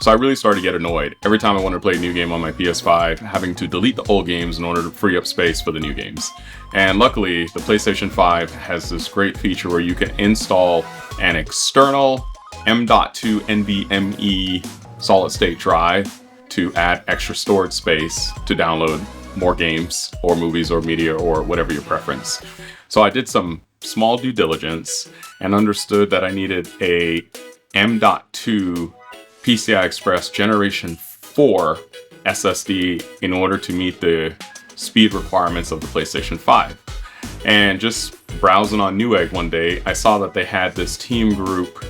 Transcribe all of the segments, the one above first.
So I really started to get annoyed every time I wanted to play a new game on my PS5, having to delete the old games in order to free up space for the new games. And luckily, the PlayStation 5 has this great feature where you can install an external M.2 NVMe solid-state drive to add extra storage space to download more games or movies or media or whatever your preference. So I did some small due diligence and understood that I needed a M.2 PCI Express Generation 4 SSD in order to meet the speed requirements of the PlayStation 5. And just browsing on Newegg one day, I saw that they had this Team Group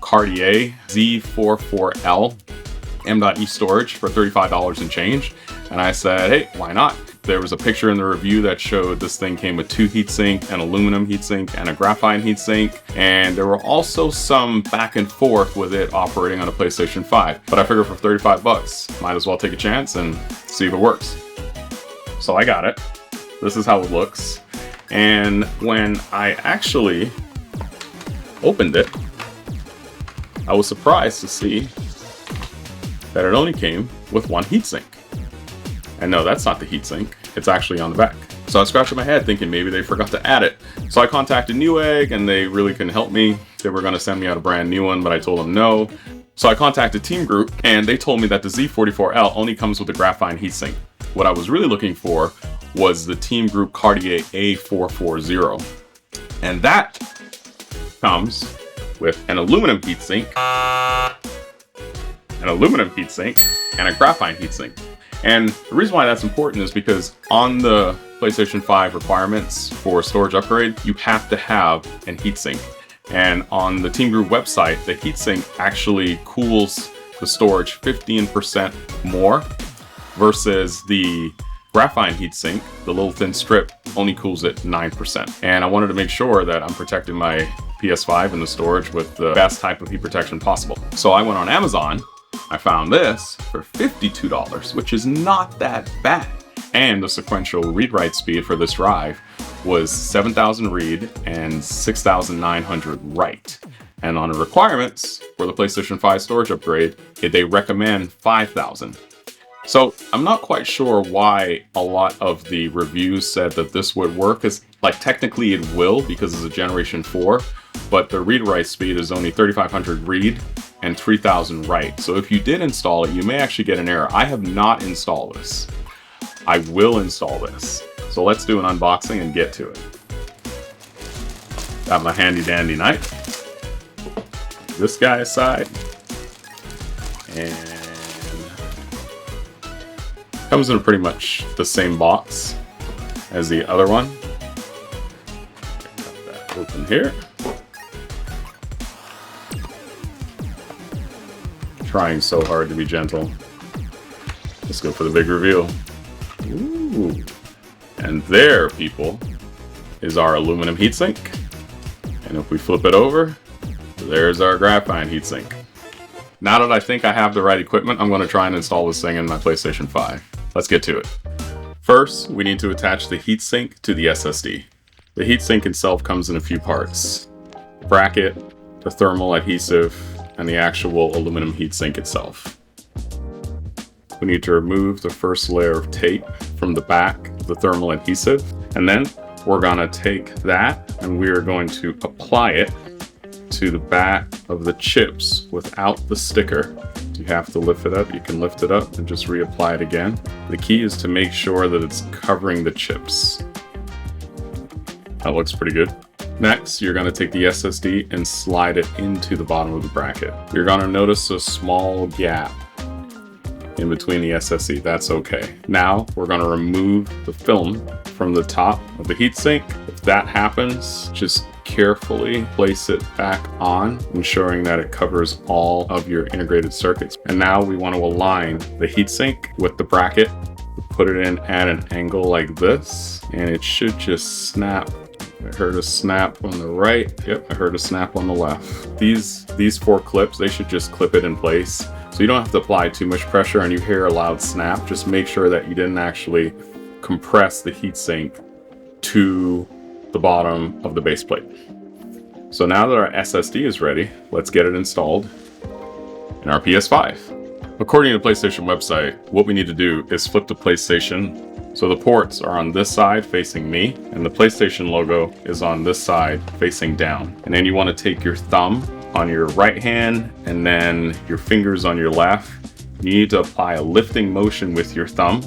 Cartier Z44L M.E storage for $35 and change. And I said, hey, why not? There was a picture in the review that showed this thing came with 2 heatsink, an aluminum heatsink, and a graphite heatsink. And there were also some back and forth with it operating on a PlayStation 5. But I figured for 35 bucks, might as well take a chance and see if it works. So I got it. This is how it looks. And when I actually opened it, I was surprised to see that it only came with 1 heatsink. And no, that's not the heatsink. It's actually on the back. So I was scratching my head thinking maybe they forgot to add it. So I contacted Newegg and they really couldn't help me. They were going to send me out a brand new one, but I told them no. So I contacted Team Group and they told me that the Z44L only comes with the graphite heatsink. What I was really looking for was the Team Group Cartier A440. And that comes with an aluminum heatsink, and a graphite heatsink. And the reason why that's important is because on the PlayStation 5 requirements for storage upgrade, you have to have an heatsink. And on the Team Group website, the heatsink actually cools the storage 15% more versus the graphite heatsink, the little thin strip, only cools it 9%. And I wanted to make sure that I'm protecting my PS5 and the storage with the best type of heat protection possible. So I went on Amazon. I found this for $52, which is not that bad. And the sequential read-write speed for this drive was 7,000 read and 6,900 write. And on the requirements for the PlayStation 5 storage upgrade, they recommend 5,000. So I'm not quite sure why a lot of the reviews said that this would work. Like technically it will because it's a Generation 4, but the read-write speed is only 3,500 read and 3,000 write. So if you did install it, you may actually get an error. I have not installed this. I will install this. So let's do an unboxing and get to it. Got my handy dandy knife. This guy aside. And comes in pretty much the same box as the other one. Got that open here. Trying so hard to be gentle. Let's go for the big reveal. Ooh. And there, people, is our aluminum heatsink. And if we flip it over, there's our graphite heatsink. Now that I think I have the right equipment, I'm going to try and install this thing in my PlayStation 5. Let's get to it. First, we need to attach the heatsink to the SSD. The heatsink itself comes in a few parts. The bracket, the thermal adhesive, and the actual aluminum heatsink itself. We need to remove the first layer of tape from the back of the thermal adhesive, and then we're gonna take that and we are going to apply it to the back of the chips without the sticker. You have to lift it up, you can lift it up and just reapply it again. The key is to make sure that it's covering the chips. That looks pretty good. Next, you're going to take the SSD and slide it into the bottom of the bracket. You're going to notice a small gap in between the SSD. That's okay. Now, we're going to remove the film from the top of the heatsink. If that happens, just carefully place it back on, ensuring that it covers all of your integrated circuits. And now we want to align the heatsink with the bracket. Put it in at an angle like this, and it should just snap. I heard a snap on the right. Yep, I heard a snap on the left. These 4 clips, they should just clip it in place. So you don't have to apply too much pressure and you hear a loud snap. Just make sure that you didn't actually compress the heatsink to the bottom of the base plate. So now that our SSD is ready, let's get it installed in our PS5. According to the PlayStation website, what we need to do is flip the PlayStation so the ports are on this side facing me, and the PlayStation logo is on this side facing down. And then you want to take your thumb on your right hand and then your fingers on your left. You need to apply a lifting motion with your thumb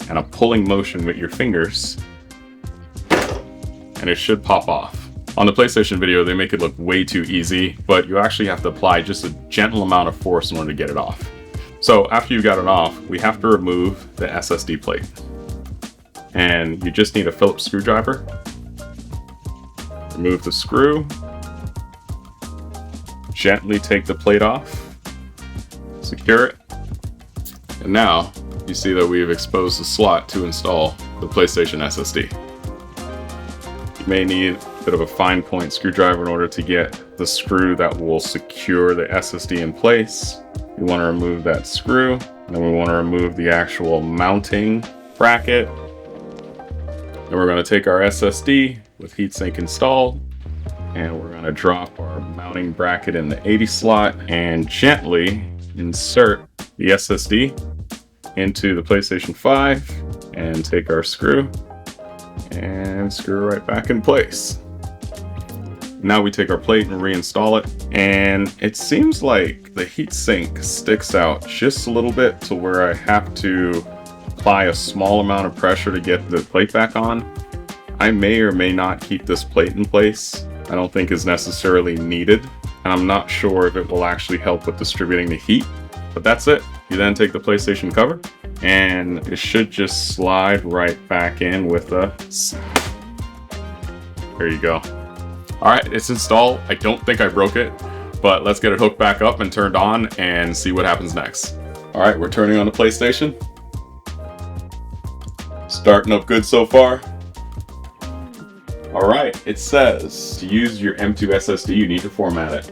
and a pulling motion with your fingers, and it should pop off. On the PlayStation video, they make it look way too easy, but you actually have to apply just a gentle amount of force in order to get it off. So after you got it off, we have to remove the SSD plate. And you just need a Phillips screwdriver. Remove the screw. Gently take the plate off. Secure it. And now you see that we've exposed the slot to install the PlayStation SSD. You may need a bit of a fine point screwdriver in order to get the screw that will secure the SSD in place. We want to remove that screw, and then we want to remove the actual mounting bracket. Then we're going to take our SSD with heatsink installed, and we're going to drop our mounting bracket in the 80 slot and gently insert the SSD into the PlayStation 5 and take our screw and screw right back in place. Now we take our plate and reinstall it, and it seems like the heatsink sticks out just a little bit to where I have to apply a small amount of pressure to get the plate back on. I may or may not keep this plate in place. I don't think is necessarily needed, and I'm not sure if it will actually help with distributing the heat, but that's it. You then take the PlayStation cover, and it should just slide right back in with a... There you go. Alright, it's installed. I don't think I broke it, but let's get it hooked back up and turned on and see what happens next. Alright, we're turning on the PlayStation. Starting up good so far. Alright, it says to use your M2 SSD, you need to format it.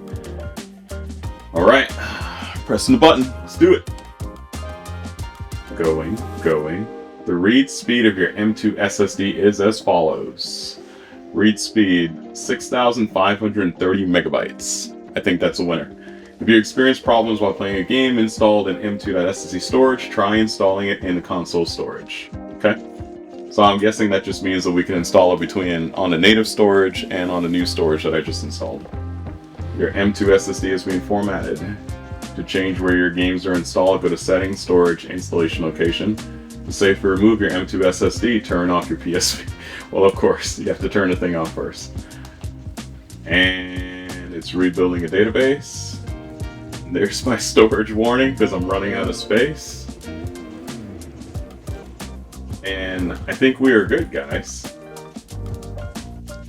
Alright, pressing the button. Let's do it. Going. The read speed of your M2 SSD is as follows. Read speed 6,530 megabytes. I think that's a winner. If you experience problems while playing a game installed in M2.SSD storage, try installing it in the console storage. Okay? So I'm guessing that just means that we can install it between on the native storage and on the new storage that I just installed. Your M2 SSD is being formatted. To change where your games are installed, go to Settings, Storage, Installation Location. To safely remove your M2 SSD, turn off your PS5. Well, of course, you have to turn the thing off first. And it's rebuilding a database. There's my storage warning because I'm running out of space. And I think we are good, guys.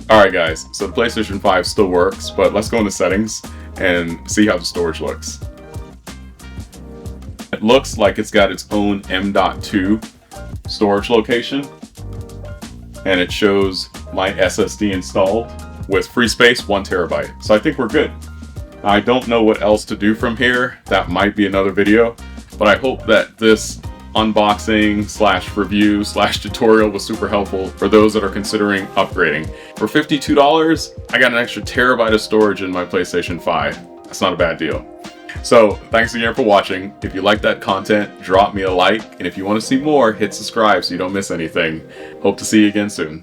Alright guys, so the PlayStation 5 still works, but let's go into settings and see how the storage looks. It looks like it's got its own M.2 storage location, and it shows my SSD installed with free space 1 terabyte. So I think we're good. I don't know what else to do from here. That might be another video, but I hope that this unboxing slash review slash tutorial was super helpful for those that are considering upgrading. For $52, I got an extra terabyte of storage in my PlayStation 5. That's not a bad deal. So thanks again for watching. If you like that content, drop me a like, and if you want to see more, hit subscribe so you don't miss anything. Hope to see you again soon.